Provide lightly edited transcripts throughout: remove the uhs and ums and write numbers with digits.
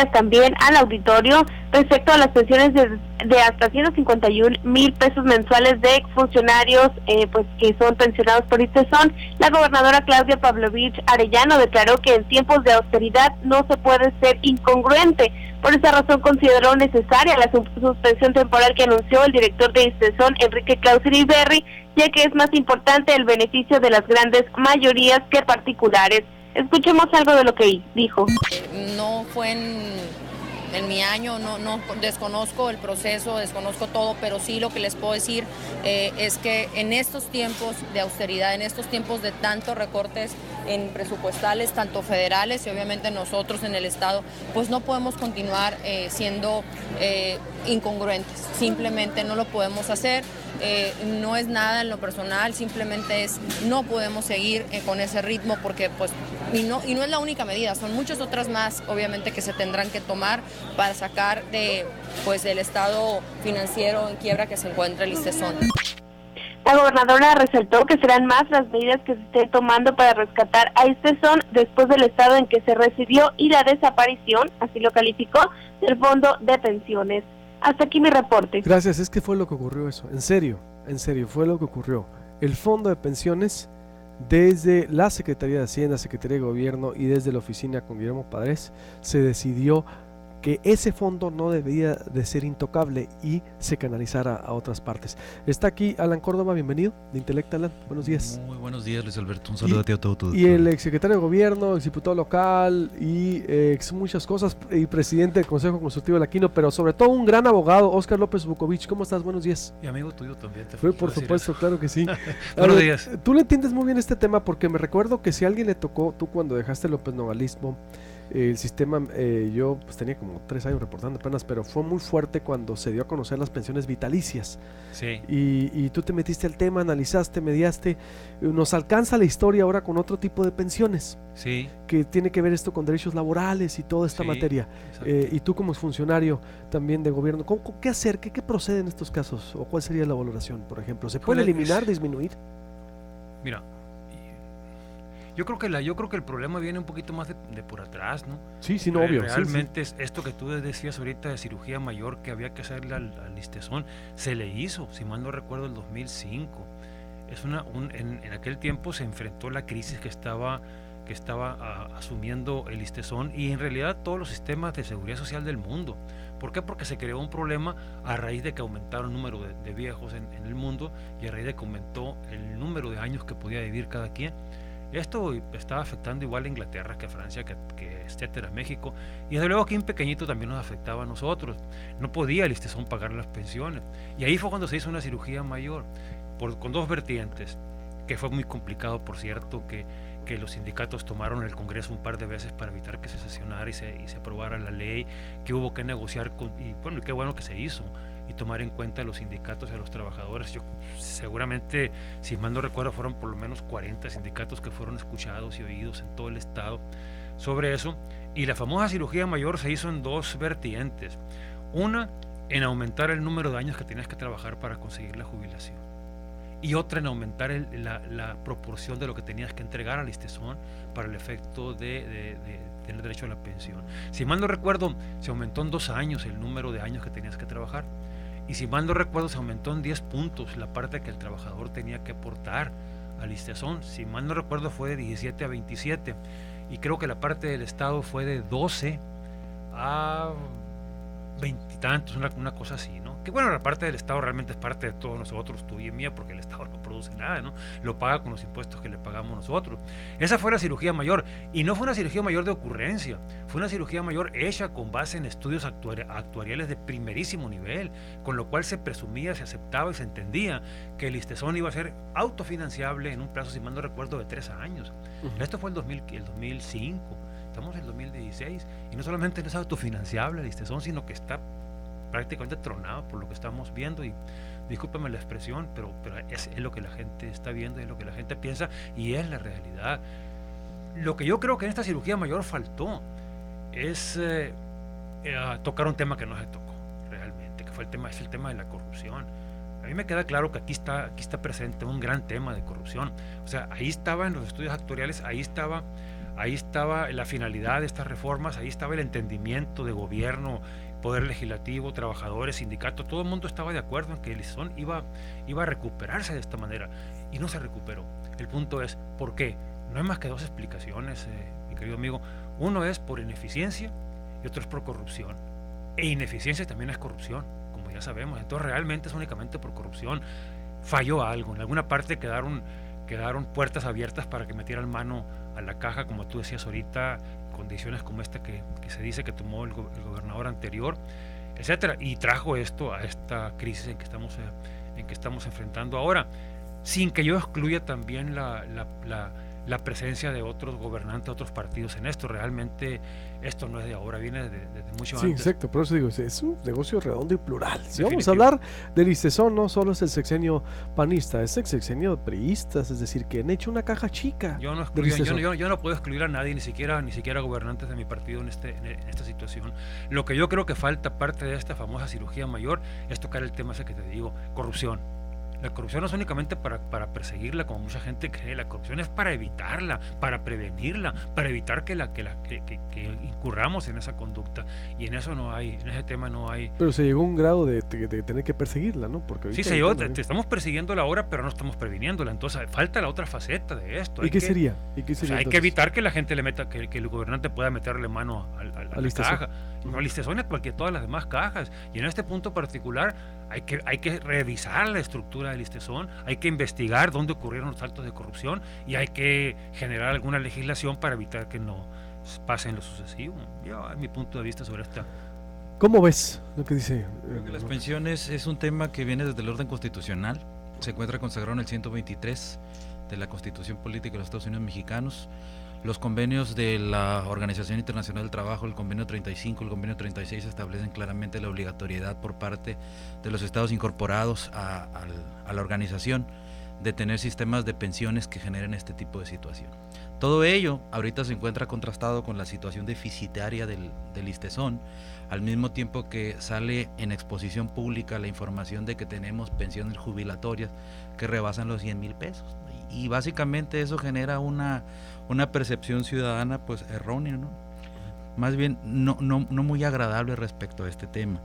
también al auditorio respecto a las pensiones de hasta 151,000 pesos mensuales de funcionarios pues que son pensionados por ISTESON. La gobernadora Claudia Pavlovich Arellano declaró que en tiempos de austeridad no se puede ser incongruente. Por esa razón consideró necesaria la suspensión temporal que anunció el director de ISTESON, Enrique Clauser Iberri, ya que es más importante el beneficio de las grandes mayorías que particulares. Escuchemos algo de lo que dijo. No fue en mi año, no desconozco el proceso, desconozco todo, pero sí lo que les puedo decir es que en estos tiempos de austeridad, en estos tiempos de tantos recortes en presupuestales, tanto federales y obviamente nosotros en el Estado, pues no podemos continuar siendo incongruentes, simplemente no lo podemos hacer. No es nada en lo personal, simplemente es no podemos seguir con ese ritmo porque pues y no es la única medida, son muchas otras más obviamente que se tendrán que tomar para sacar del estado financiero en quiebra que se encuentra el ISTESON. La gobernadora resaltó que serán más las medidas que se estén tomando para rescatar a ISTESON después del estado en que se recibió y la desaparición, así lo calificó, del fondo de pensiones. Hasta aquí mi reporte. Gracias, es que fue lo que ocurrió eso, en serio, fue lo que ocurrió. El fondo de pensiones, desde la Secretaría de Hacienda, Secretaría de Gobierno y desde la oficina con Guillermo Padres, se decidió que ese fondo no debía de ser intocable y se canalizara a otras partes. Está aquí Alan Córdoba, bienvenido, de Intelectalan, buenos días. Muy buenos días, Luis Alberto, un saludo a ti a todo tu... Y el exsecretario de Gobierno, exdiputado local y muchas cosas, y presidente del Consejo Consultivo de la Quino, pero sobre todo un gran abogado, Óscar López Vukovich. ¿Cómo estás? Buenos días. Y amigo tuyo también. Fue, por supuesto, claro que sí. Buenos días. Tú le entiendes muy bien este tema porque me recuerdo que si a alguien le tocó, tú cuando dejaste el López Nogalismo, el sistema, yo pues tenía como 3 años reportando apenas, pero fue muy fuerte cuando se dio a conocer las pensiones vitalicias. Sí. Y tú te metiste al tema, analizaste, mediaste. Nos alcanza la historia ahora con otro tipo de pensiones. Sí. Que tiene que ver esto con derechos laborales y toda esta materia. Y tú como funcionario también de gobierno, ¿qué hacer? ¿Qué procede en estos casos? ¿O cuál sería la valoración, por ejemplo? ¿Se puede eliminar, disminuir? Mira, yo creo que el problema viene un poquito más de por atrás, ¿no? Sí, no, obvio. Realmente sí. Es esto que tú decías ahorita de cirugía mayor que había que hacerle al ISTESON, se le hizo, si mal no recuerdo, el 2005. En aquel tiempo se enfrentó la crisis que estaba asumiendo el ISTESON y en realidad todos los sistemas de seguridad social del mundo. ¿Por qué? Porque se creó un problema a raíz de que aumentaron el número de viejos en el mundo y a raíz de que aumentó el número de años que podía vivir cada quien. Esto estaba afectando igual a Inglaterra que a Francia, que etcétera, México, y desde luego aquí en pequeñito también nos afectaba a nosotros. No podía el ISTESON pagar las pensiones, y ahí fue cuando se hizo una cirugía mayor, con 2 vertientes, que fue muy complicado, por cierto, que los sindicatos tomaron el Congreso un par de veces para evitar que se sesionara y se aprobara la ley, que hubo que negociar y bueno, qué bueno que se hizo, y tomar en cuenta a los sindicatos y a los trabajadores. Yo seguramente, si mal no recuerdo, fueron por lo menos 40 sindicatos que fueron escuchados y oídos en todo el estado sobre eso, y la famosa cirugía mayor se hizo en 2 vertientes. Una, en aumentar el número de años que tenías que trabajar para conseguir la jubilación, y otra en aumentar la proporción de lo que tenías que entregar al ISTESON para el efecto de tener derecho a la pensión. Si mal no recuerdo, se aumentó en 2 años el número de años que tenías que trabajar, y si mal no recuerdo, se aumentó en 10 puntos la parte que el trabajador tenía que aportar al ISTESON. Si mal no recuerdo, fue de 17 a 27, y creo que la parte del Estado fue de 12 a 20 y tantos, una cosa así, ¿no? Que bueno, la parte del Estado realmente es parte de todos nosotros, tuya y mía, porque el Estado no produce nada, ¿no? Lo paga con los impuestos que le pagamos nosotros. Esa fue la cirugía mayor, y no fue una cirugía mayor de ocurrencia, fue una cirugía mayor hecha con base en estudios actuariales de primerísimo nivel, con lo cual se presumía, se aceptaba y se entendía que el ISTESON iba a ser autofinanciable en un plazo, si mal no recuerdo, de 3 años. Esto fue el 2005. Estamos en el 2016 y no solamente no es autofinanciable el ISTESON, sino que está prácticamente tronado por lo que estamos viendo, y discúlpame la expresión, pero es lo que la gente está viendo, es lo que la gente piensa y es la realidad. Lo que yo creo que en esta cirugía mayor faltó es tocar un tema que no se tocó realmente, que fue el tema de la corrupción. A mí me queda claro que aquí está presente un gran tema de corrupción. O sea, ahí estaba en los estudios actuariales, ahí estaba ahí estaba la finalidad de estas reformas, ahí estaba el entendimiento de gobierno, poder legislativo, trabajadores, sindicatos, todo el mundo estaba de acuerdo en que el ISTESON iba a recuperarse de esta manera, y no se recuperó. El punto es, ¿por qué? No hay más que dos explicaciones, mi querido amigo. Uno es por ineficiencia y otro es por corrupción. E ineficiencia también es corrupción, como ya sabemos. Entonces realmente es únicamente por corrupción. Falló algo, en alguna parte quedaron puertas abiertas para que metieran mano a la caja, como tú decías ahorita, condiciones como esta que se dice que tomó el gobernador anterior, etcétera, y trajo esto a esta crisis en que estamos enfrentando ahora, sin que yo excluya también la presencia de otros gobernantes, otros partidos en esto. Realmente esto no es de ahora, viene desde mucho antes. Sí, exacto, por eso digo, es un negocio redondo y plural. Si vamos a hablar del ISTESON, no solo es el sexenio panista, es el sexenio de priistas, es decir, que han hecho una caja chica. Yo no puedo excluir a nadie, ni siquiera gobernantes de mi partido en esta situación. Lo que yo creo que falta, parte de esta famosa cirugía mayor, es tocar el tema ese que te digo, corrupción. La corrupción no es únicamente para perseguirla, como mucha gente cree. La corrupción es para evitarla, para prevenirla, para evitar que incurramos en esa conducta. Y en ese tema no hay. Pero se llegó a un grado de tener que perseguirla, ¿no? Porque sí, se llegó, estamos persiguiéndola ahora, pero no estamos previniéndola. Entonces falta la otra faceta de esto. ¿Y qué sería? Hay que evitar que la gente le meta, que el gobernante pueda meterle mano a la caja. No al ISTESON, porque todas las demás cajas. Y en este punto particular hay que revisar la estructura del ISTESON, hay que investigar dónde ocurrieron los actos de corrupción y hay que generar alguna legislación para evitar que no pase en lo sucesivo. Yo, mi punto de vista sobre esta. ¿Cómo ves lo que dice? Creo que las pensiones es un tema que viene desde el orden constitucional, se encuentra consagrado en el 123 de la Constitución Política de los Estados Unidos Mexicanos. Los convenios de la Organización Internacional del Trabajo, el convenio 35, el convenio 36 establecen claramente la obligatoriedad por parte de los estados incorporados a la organización de tener sistemas de pensiones que generen este tipo de situación. Todo ello ahorita se encuentra contrastado con la situación deficitaria del ISTESON, al mismo tiempo que sale en exposición pública la información de que tenemos pensiones jubilatorias que rebasan los 100,000 pesos. Y básicamente eso genera una percepción ciudadana pues errónea, ¿no? Más bien no muy agradable respecto a este tema.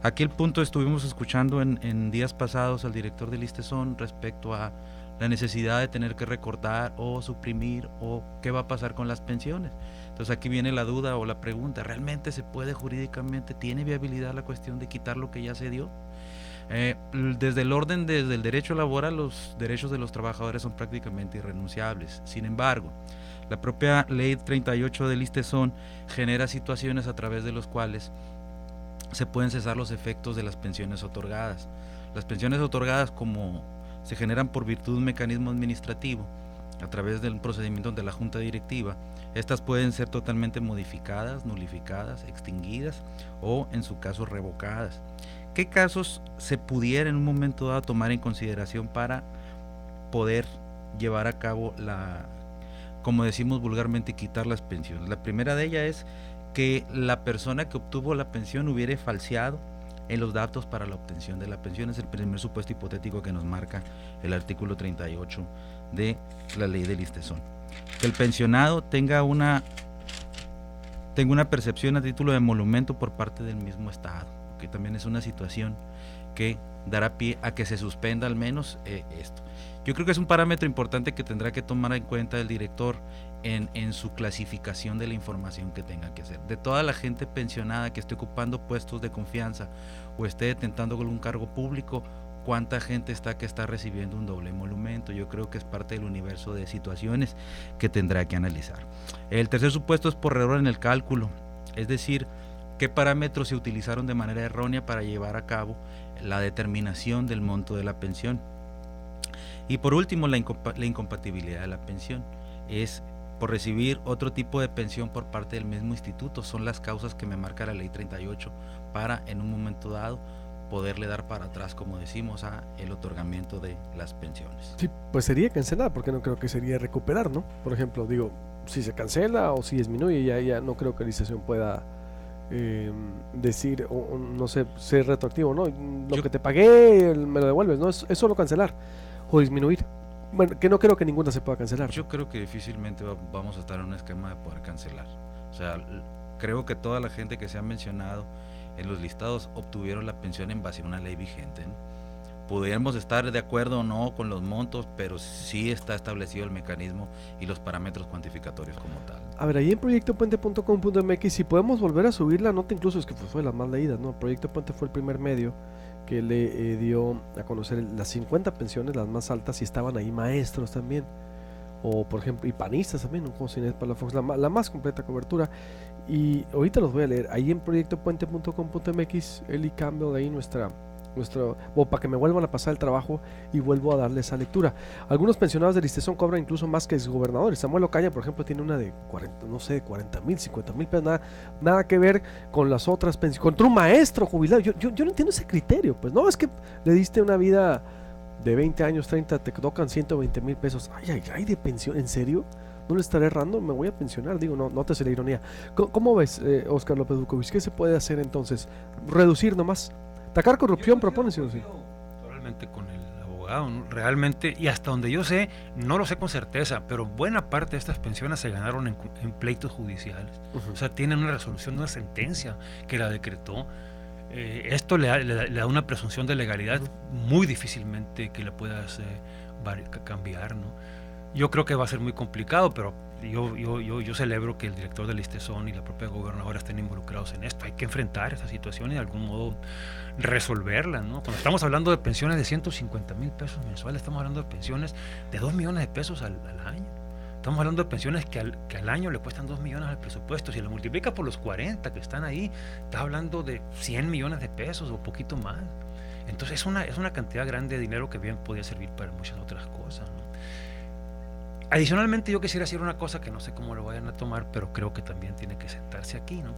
Aquí el punto, estuvimos escuchando en días pasados al director del ISTESON respecto a la necesidad de tener que recortar o suprimir o qué va a pasar con las pensiones. Entonces aquí viene la duda o la pregunta, ¿realmente se puede jurídicamente, tiene viabilidad la cuestión de quitar lo que ya se dio? Desde el derecho laboral, los derechos de los trabajadores son prácticamente irrenunciables. Sin embargo, la propia ley 38 del ISTESON genera situaciones a través de los cuales se pueden cesar los efectos de las pensiones otorgadas. Las pensiones otorgadas, como se generan por virtud de un mecanismo administrativo, a través del procedimiento de la junta directiva, estas pueden ser totalmente modificadas, nulificadas, extinguidas o en su caso revocadas. ¿Qué casos se pudiera en un momento dado tomar en consideración para poder llevar a cabo como decimos vulgarmente, quitar las pensiones? La primera de ellas es que la persona que obtuvo la pensión hubiera falseado en los datos para la obtención de la pensión. Es el primer supuesto hipotético que nos marca el artículo 38 de la ley del ISTESON. Que el pensionado tenga una percepción a título de emolumento por parte del mismo Estado, que también es una situación que dará pie a que se suspenda al menos esto. Yo creo que es un parámetro importante que tendrá que tomar en cuenta el director en su clasificación de la información que tenga que hacer. De toda la gente pensionada que esté ocupando puestos de confianza o esté detentando algún cargo público, ¿cuánta gente que está recibiendo un doble emolumento? Yo creo que es parte del universo de situaciones que tendrá que analizar. El tercer supuesto es por error en el cálculo, es decir, qué parámetros se utilizaron de manera errónea para llevar a cabo la determinación del monto de la pensión. Y por último, la incompatibilidad de la pensión es por recibir otro tipo de pensión por parte del mismo instituto. Son las causas que me marca la ley 38 para en un momento dado poderle dar para atrás, como decimos, a el otorgamiento de las pensiones. Sí, pues sería cancelar, porque no creo que sería recuperar, ¿no? Por ejemplo, digo, si se cancela o si disminuye, ya no creo que la licitación pueda decir, o no sé, ser retroactivo, ¿no? Lo que te pagué me lo devuelves, ¿no? Es solo cancelar o disminuir. Bueno, que no creo que ninguna se pueda cancelar. Yo creo que difícilmente vamos a estar en un esquema de poder cancelar. O sea, creo que toda la gente que se ha mencionado en los listados obtuvieron la pensión en base a una ley vigente, ¿no? Pudiéramos estar de acuerdo o no con los montos, pero sí está establecido el mecanismo y los parámetros cuantificatorios como tal. A ver, ahí en proyectopuente.com.mx, si podemos volver a subir la nota, incluso es que fue de las más leídas, ¿no? Proyecto Puente fue el primer medio que le dio a conocer las 50 pensiones, las más altas, y estaban ahí maestros también, o por ejemplo, y panistas también, ¿no? Como Inés Palafox, la más completa cobertura. Y ahorita los voy a leer, ahí en proyectopuente.com.mx, Eli Campbell, ahí o para que me vuelvan a pasar el trabajo y vuelvo a darle esa lectura. Algunos pensionados del ISTESON cobran incluso más que exgobernadores. Samuel Ocaña, por ejemplo, tiene una de 40,000, 50,000 pesos, nada que ver con las otras pensiones. Contra un maestro jubilado, yo no entiendo ese criterio. Pues no, es que le diste una vida de 20 años, 30, te tocan 120,000 pesos. Ay, de pensión, ¿en serio? ¿No le estaré errando? Me voy a pensionar, digo, no te sé la ironía. ¿Cómo ves, Oscar López Vukovich? ¿Qué se puede hacer entonces? ¿Reducir nomás? ¿Atacar corrupción propone, sí o sí? Totalmente con el abogado, ¿no? Realmente, y hasta donde yo sé, no lo sé con certeza, pero buena parte de estas pensiones se ganaron en pleitos judiciales. O sea, tienen una resolución, una sentencia que la decretó. Esto le da una presunción de legalidad muy difícilmente que la puedas cambiar, ¿no? Yo creo que va a ser muy complicado, pero yo celebro que el director del ISTESON y la propia gobernadora estén involucrados en esto. Hay que enfrentar esta situación y de algún modo resolverla, ¿no? Cuando estamos hablando de pensiones de 150,000 pesos mensuales, estamos hablando de pensiones de 2 millones de pesos al año. Estamos hablando de pensiones que al año le cuestan 2 millones al presupuesto. Si lo multiplica por los 40 que están ahí, estás hablando de 100 millones de pesos o poquito más. Entonces es una cantidad grande de dinero que bien podría servir para muchas otras cosas, ¿no? Adicionalmente, yo quisiera decir una cosa que no sé cómo lo vayan a tomar, pero creo que también tiene que sentarse aquí, ¿no?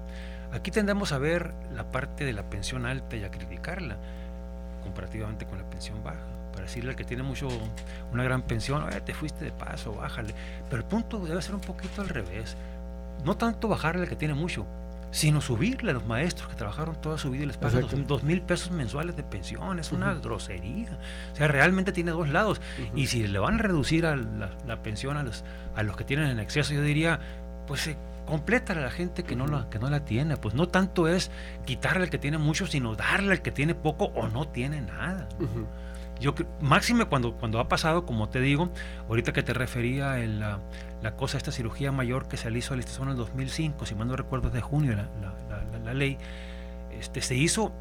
Aquí tendemos a ver la parte de la pensión alta y a criticarla comparativamente con la pensión baja, para decirle al que tiene una gran pensión, te fuiste de paso, bájale. Pero el punto debe ser un poquito al revés, no tanto bajarle al que tiene mucho, sino subirle a los maestros que trabajaron toda su vida y les pagan 2,000 pesos mensuales de pensión. Es una grosería. O sea, realmente tiene dos lados. Y si le van a reducir a la pensión a los que tienen en exceso, yo diría, pues complétale a la gente que no la tiene. Pues no tanto es quitarle al que tiene mucho, sino darle al que tiene poco o no tiene nada. Máxime cuando ha pasado, como te digo, ahorita que te refería la cosa, esta cirugía mayor que se le hizo al ISTESON en el 2005, si mal no recuerdo es de junio la ley, se hizo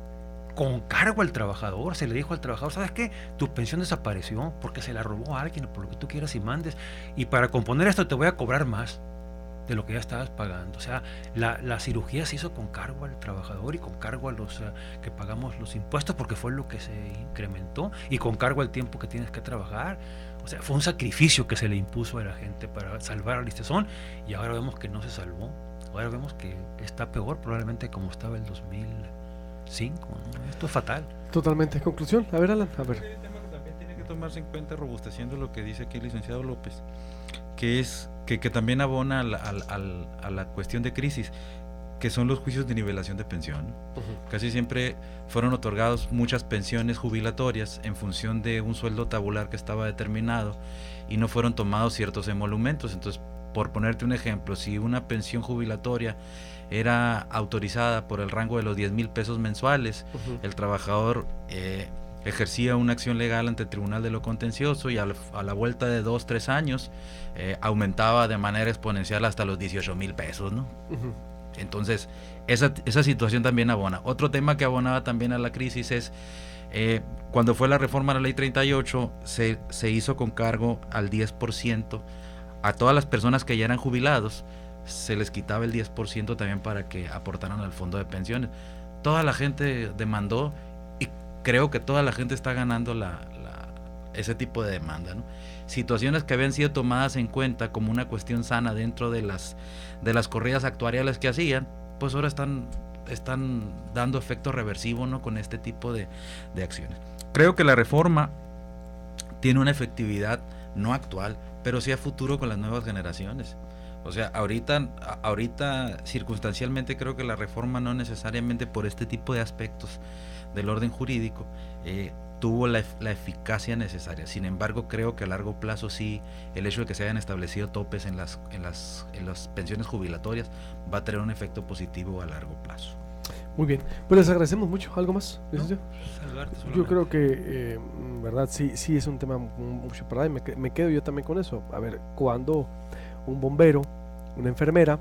con cargo al trabajador. Se le dijo al trabajador, ¿sabes qué? Tu pensión desapareció porque se la robó a alguien, por lo que tú quieras y mandes, y para componer esto te voy a cobrar más de lo que ya estabas pagando. O sea, la cirugía se hizo con cargo al trabajador y con cargo a los que pagamos los impuestos, porque fue lo que se incrementó, y con cargo al tiempo que tienes que trabajar. O sea, fue un sacrificio que se le impuso a la gente para salvar al ISTESON, y ahora vemos que no se salvó. Ahora vemos que está peor probablemente como estaba el 2005, ¿no? Esto es fatal. Totalmente. Conclusión. A ver, Alan, a ver. Hay un tema que también tiene que tomarse en cuenta, robusteciendo lo que dice aquí el licenciado López, que es que también abona a la cuestión de crisis, que son los juicios de nivelación de pensión. Casi siempre fueron otorgados muchas pensiones jubilatorias en función de un sueldo tabular que estaba determinado y no fueron tomados ciertos emolumentos. Entonces, por ponerte un ejemplo, si una pensión jubilatoria era autorizada por el rango de los 10,000 pesos mensuales, el trabajador ejercía una acción legal ante el Tribunal de lo Contencioso y a la vuelta de 2-3 años aumentaba de manera exponencial hasta los 18,000 pesos, ¿no? Entonces, esa situación también abona. Otro tema que abonaba también a la crisis es cuando fue la reforma a la Ley 38, se hizo con cargo al 10% a todas las personas que ya eran jubilados, se les quitaba el 10% también para que aportaran al fondo de pensiones. Toda la gente demandó, y creo que toda la gente está ganando ese tipo de demanda, ¿no? Situaciones que habían sido tomadas en cuenta como una cuestión sana dentro de las corridas actuariales que hacían, pues ahora están dando efecto reversivo, ¿no?, con este tipo de acciones. Creo que la reforma tiene una efectividad no actual, pero sí a futuro con las nuevas generaciones. O sea, ahorita circunstancialmente creo que la reforma no necesariamente por este tipo de aspectos del orden jurídico tuvo la eficacia necesaria. Sin embargo, creo que a largo plazo sí, el hecho de que se hayan establecido topes en las pensiones jubilatorias va a tener un efecto positivo a largo plazo. Muy bien, pues les agradecemos mucho. ¿Algo más, licenciado? Yo creo que, verdad, sí es un tema mucho para y me quedo yo también con eso. A ver, cuando un bombero, una enfermera,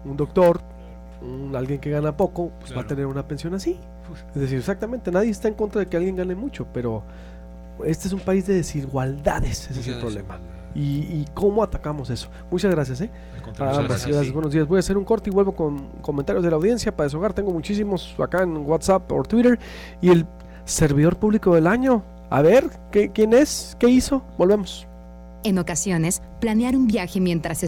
un doctor, alguien que gana poco, pues va a tener una pensión así. Es decir, exactamente, nadie está en contra de que alguien gane mucho, pero este es un país de desigualdades, ese es el problema. Y cómo atacamos eso. Muchas gracias, gracias. Buenos días. Voy a hacer un corte y vuelvo con comentarios de la audiencia para deshogar. Tengo muchísimos acá en WhatsApp o Twitter. Y el servidor público del año, a ver, ¿quién es? ¿Qué hizo? Volvemos. En ocasiones, planear un viaje mientras